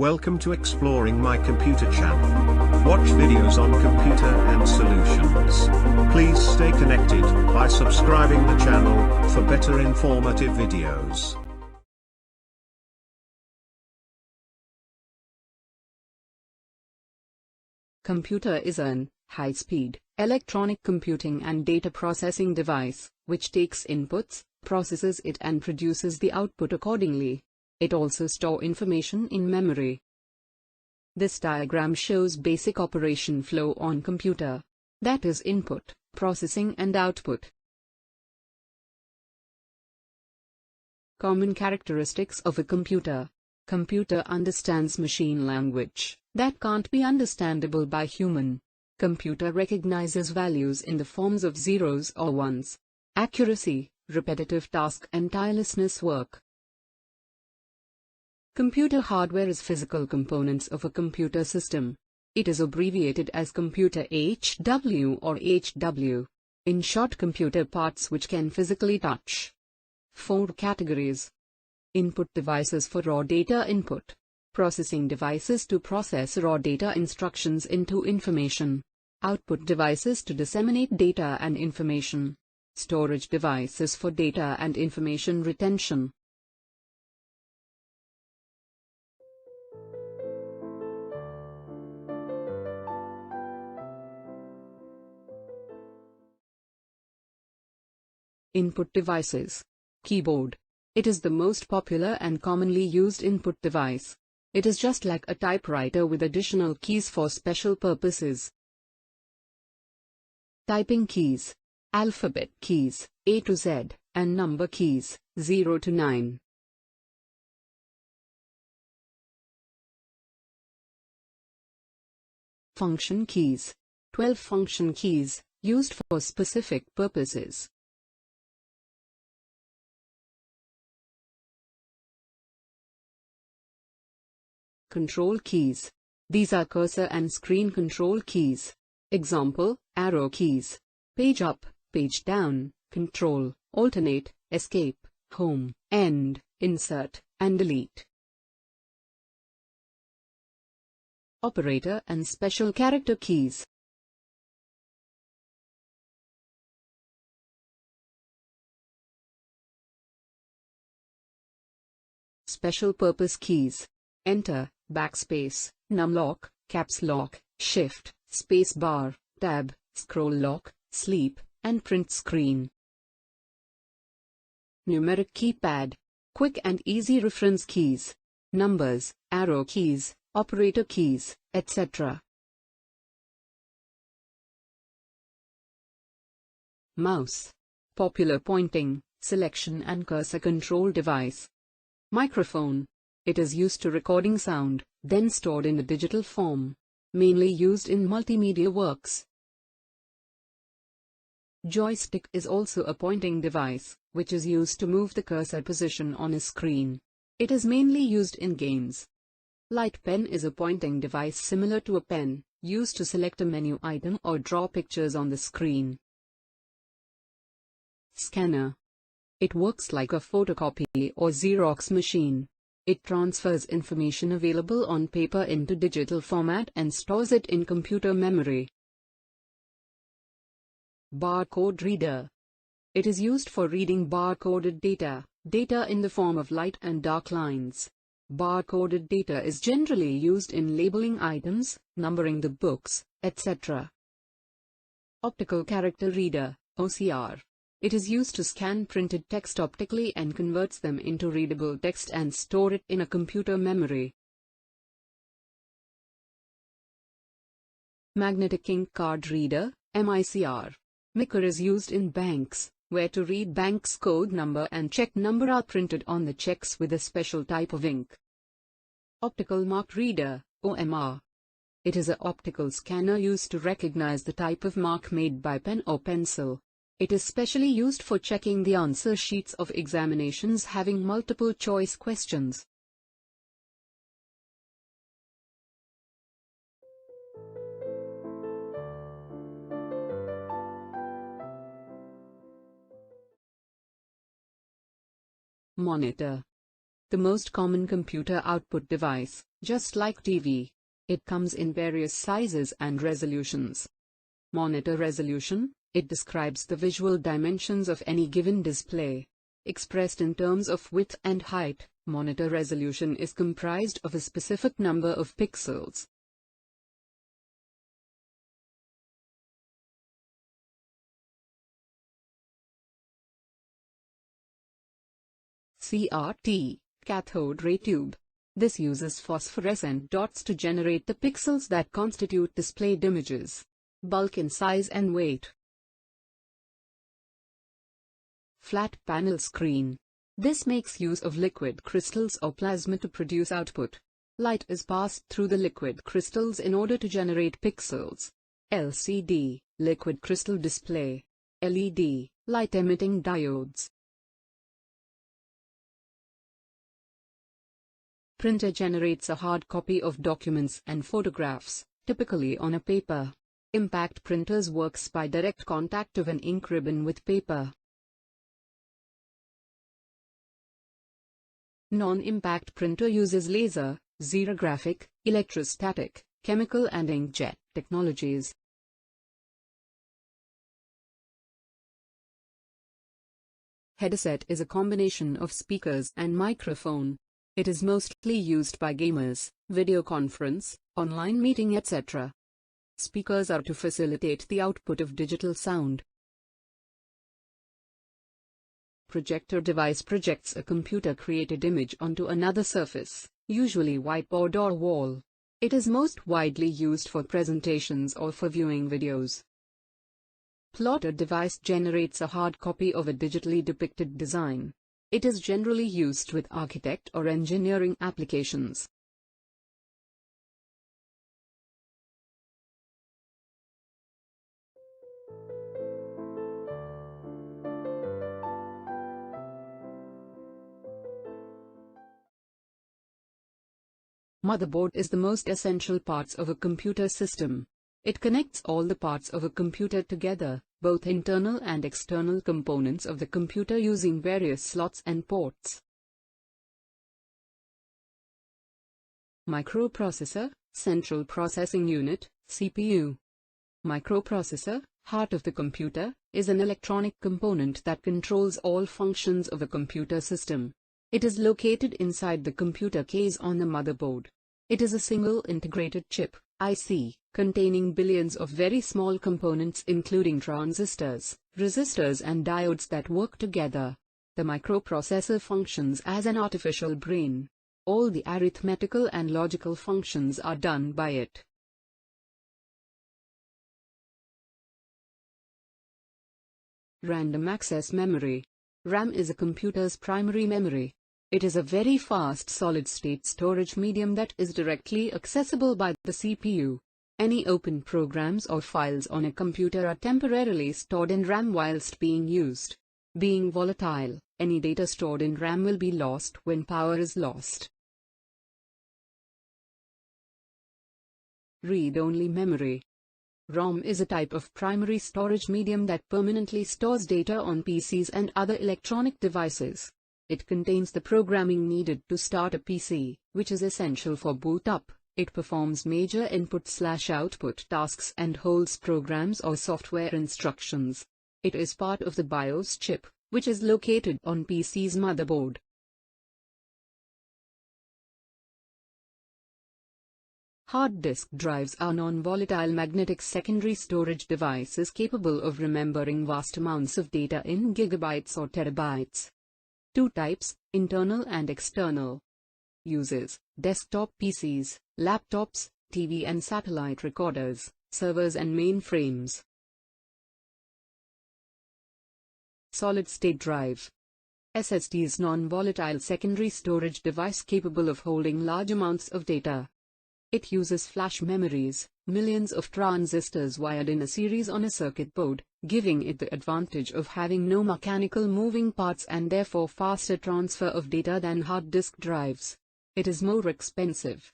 Welcome to Exploring My Computer channel. Watch videos on computer and solutions. Please stay connected by subscribing the channel for better informative videos. Computer is an high-speed electronic computing and data processing device, which takes inputs, processes it and produces the output accordingly. It also stores information in memory. This diagram shows basic operation flow on computer. That is input, processing and output. Common characteristics of a computer. Computer understands machine language that can't be understandable by human. Computer recognizes values in the forms of zeros or ones. Accuracy, repetitive task and tirelessness work. Computer hardware is physical components of a computer system. It is abbreviated as computer HW or HW. In short, computer parts which can physically touch. 4 categories. Input devices for raw data input. Processing devices to process raw data instructions into information. Output devices to disseminate data and information. Storage devices for data and information retention. Input devices. Keyboard. It is the most popular and commonly used input device. It is just like a typewriter with additional keys for special purposes. Typing keys. Alphabet keys, A to Z, and number keys, 0 to 9. Function keys. 12 function keys, used for specific purposes. Control keys. These are cursor and screen control keys. Example, arrow keys. Page up, page down, control, alternate, escape, home, end, insert, and delete. Operator and special character keys. Special purpose keys. Enter, backspace, numlock, caps lock, shift, space bar, tab, scroll lock, sleep, and print screen. Numeric keypad. Quick and easy reference keys. Numbers, arrow keys, operator keys, etc. Mouse. Popular pointing, selection and cursor control device. Microphone. It is used to recording sound, then stored in a digital form. Mainly used in multimedia works. Joystick is also a pointing device, which is used to move the cursor position on a screen. It is mainly used in games. Light pen is a pointing device similar to a pen, used to select a menu item or draw pictures on the screen. Scanner. It works like a photocopy or Xerox machine. It transfers information available on paper into digital format and stores it in computer memory. Barcode reader. It is used for reading barcoded data in the form of light and dark lines. Barcoded data is generally used in labeling items, numbering the books, etc. Optical character reader, OCR. It is used to scan printed text optically and converts them into readable text and store it in a computer memory. Magnetic ink card reader, MICR. MICR is used in banks, where to read bank's code number and check number are printed on the checks with a special type of ink. Optical mark reader, OMR. It is an optical scanner used to recognize the type of mark made by pen or pencil. It is specially used for checking the answer sheets of examinations having multiple choice questions. Monitor. The most common computer output device. Just like TV, it comes in various sizes and resolutions. Monitor resolution, it describes the visual dimensions of any given display. Expressed in terms of width and height, monitor resolution is comprised of a specific number of pixels. CRT, cathode ray tube. This uses phosphorescent dots to generate the pixels that constitute displayed images. Bulk in size and weight. Flat panel screen. This makes use of liquid crystals or plasma to produce output. Light is passed through the liquid crystals in order to generate pixels. LCD, liquid crystal display. LED, light-emitting diodes. Printer generates a hard copy of documents and photographs, typically on a paper. Impact printers works by direct contact of an ink ribbon with paper. Non-impact printer uses laser, xerographic, electrostatic, chemical and inkjet technologies. Headset is a combination of speakers and microphone. It is mostly used by gamers, video conference, online meeting, etc. Speakers are to facilitate the output of digital sound. Projector device projects a computer-created image onto another surface, usually whiteboard or wall. It is most widely used for presentations or for viewing videos. Plotter device generates a hard copy of a digitally depicted design. It is generally used with architect or engineering applications. Motherboard is the most essential parts of a computer system. It connects all the parts of a computer together, both internal and external components of the computer using various slots and ports. Microprocessor, Central Processing Unit, CPU. Microprocessor, heart of the computer, is an electronic component that controls all functions of a computer system. It is located inside the computer case on the motherboard. It is a single integrated chip, IC, containing billions of very small components including transistors, resistors and diodes that work together. The microprocessor functions as an artificial brain. All the arithmetical and logical functions are done by it. Random access memory. RAM is a computer's primary memory. It is a very fast solid-state storage medium that is directly accessible by the CPU. Any open programs or files on a computer are temporarily stored in RAM whilst being used. Being volatile, any data stored in RAM will be lost when power is lost. Read-only memory. ROM is a type of primary storage medium that permanently stores data on PCs and other electronic devices. It contains the programming needed to start a PC, which is essential for boot up. It performs major input/output tasks and holds programs or software instructions. It is part of the BIOS chip, which is located on PC's motherboard. Hard disk drives are non-volatile magnetic secondary storage devices capable of remembering vast amounts of data in gigabytes or terabytes. Two types, internal and external. Uses: desktop PCs, laptops, TV and satellite recorders, servers and mainframes. Solid-state drive. SSD is non-volatile secondary storage device capable of holding large amounts of data. It uses flash memories, millions of transistors wired in a series on a circuit board, giving it the advantage of having no mechanical moving parts and therefore faster transfer of data than hard disk drives. It is more expensive.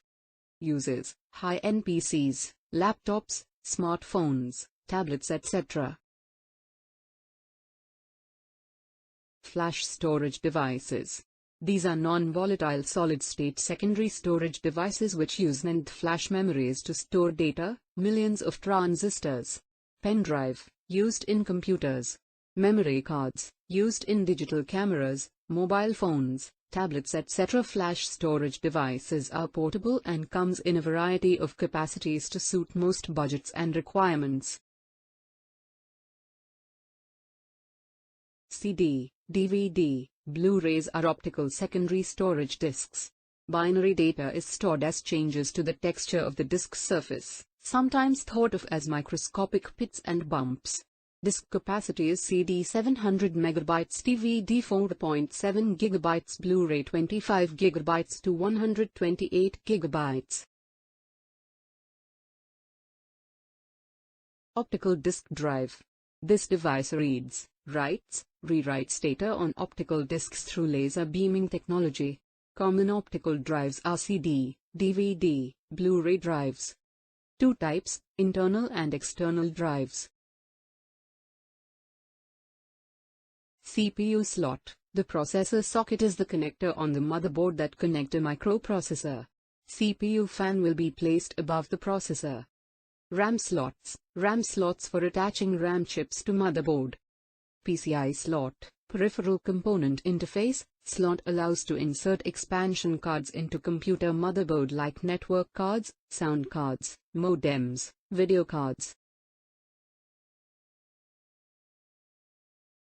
Uses: high-end PCs, laptops, smartphones, tablets, etc. Flash storage devices. These are non-volatile solid-state secondary storage devices which use NAND flash memories to store data, millions of transistors. Pen drive, used in computers. Memory cards, used in digital cameras, mobile phones, tablets etc. Flash storage devices are portable and comes in a variety of capacities to suit most budgets and requirements. CD, DVD, Blu-rays are optical secondary storage discs. Binary data is stored as changes to the texture of the disk surface, sometimes thought of as microscopic pits and bumps. Disk capacity is CD 700 MB, DVD 4.7 GB, Blu-ray 25 GB to 128 GB. Optical disk drive. This device reads, writes, rewrites data on optical disks through laser beaming technology. Common optical drives are CD, DVD, Blu-ray drives. Two types, internal and external drives. CPU slot. The processor socket is the connector on the motherboard that connect a microprocessor. CPU fan will be placed above the processor. RAM slots. RAM slots for attaching RAM chips to motherboard. PCI slot. Peripheral component interface. Slot allows to insert expansion cards into computer motherboard like network cards, sound cards, modems, video cards.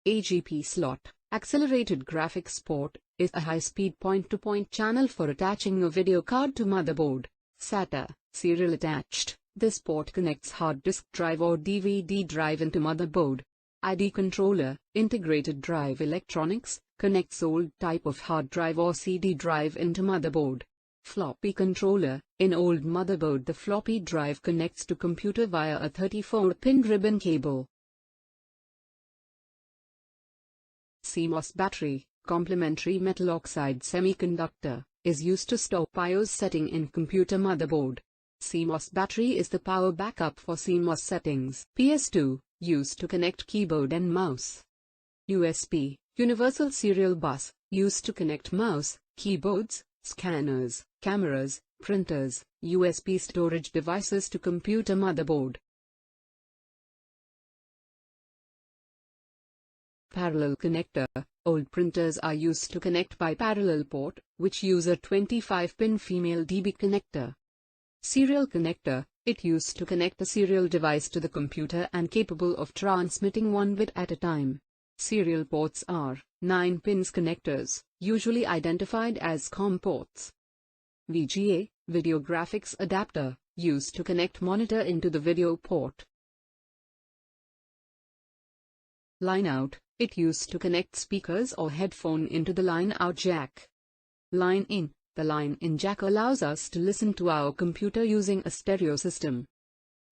AGP slot, accelerated graphics port, is a high-speed point-to-point channel for attaching a video card to motherboard. SATA, serial attached. This port connects hard disk drive or DVD drive into motherboard. ID controller, integrated drive electronics, connects old type of hard drive or CD drive into motherboard. Floppy controller, in old motherboard the floppy drive connects to computer via a 34-pin ribbon cable. CMOS battery, complementary metal oxide semiconductor, is used to store BIOS setting in computer motherboard. CMOS battery is the power backup for CMOS settings. PS2, used to connect keyboard and mouse. USB, universal serial bus, used to connect mouse, keyboards, scanners, cameras, printers, USB storage devices to computer motherboard. Parallel connector. Old printers are used to connect by parallel port, which use a 25-pin female DB connector. Serial connector. It used to connect a serial device to the computer and capable of transmitting one bit at a time. Serial ports are 9 pins connectors, usually identified as COM ports. VGA, video graphics adapter, used to connect monitor into the video port. Line out. It used to connect speakers or headphone into the line out jack. Line in. The line in jack allows us to listen to our computer using a stereo system.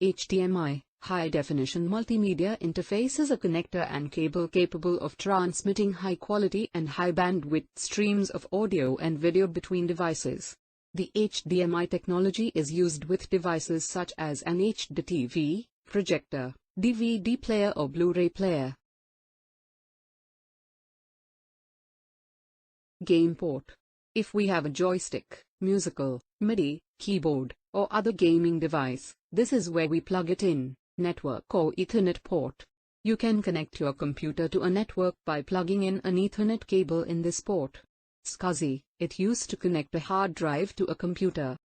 HDMI, high definition multimedia interface, is a connector and cable capable of transmitting high quality and high bandwidth streams of audio and video between devices. The HDMI technology is used with devices such as an HD TV, projector, DVD player or Blu-ray player. Game port. If we have a joystick, musical, MIDI, keyboard, or other gaming device, this is where we plug it in. Network or Ethernet port. You can connect your computer to a network by plugging in an Ethernet cable in this port. SCSI. It used to connect a hard drive to a computer.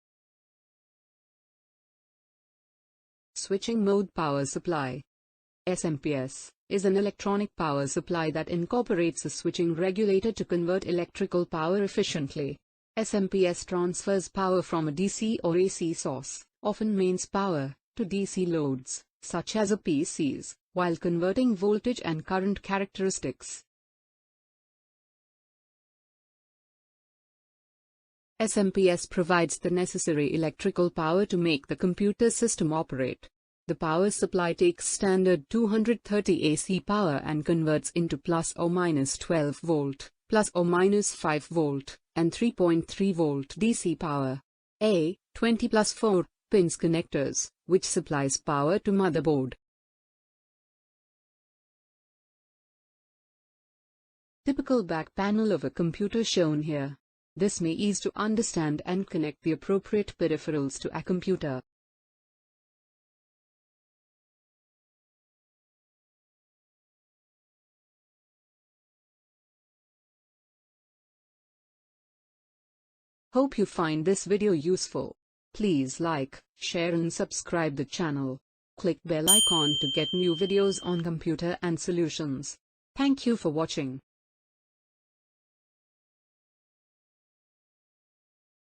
Switching mode power supply. SMPS is an electronic power supply that incorporates a switching regulator to convert electrical power efficiently. SMPS transfers power from a DC or AC source, often mains power, to DC loads, such as a PCs, while converting voltage and current characteristics. SMPS provides the necessary electrical power to make the computer system operate. The power supply takes standard 230 AC power and converts into plus or minus 12 volt, plus or minus 5 volt, and 3.3 volt DC power. 20 plus 4 pins connectors, which supplies power to motherboard. Typical back panel of a computer shown here. This may ease to understand and connect the appropriate peripherals to a computer. Hope you find this video useful. Please like, share and subscribe the channel. Click bell icon to get new videos on computer and solutions. Thank you for watching.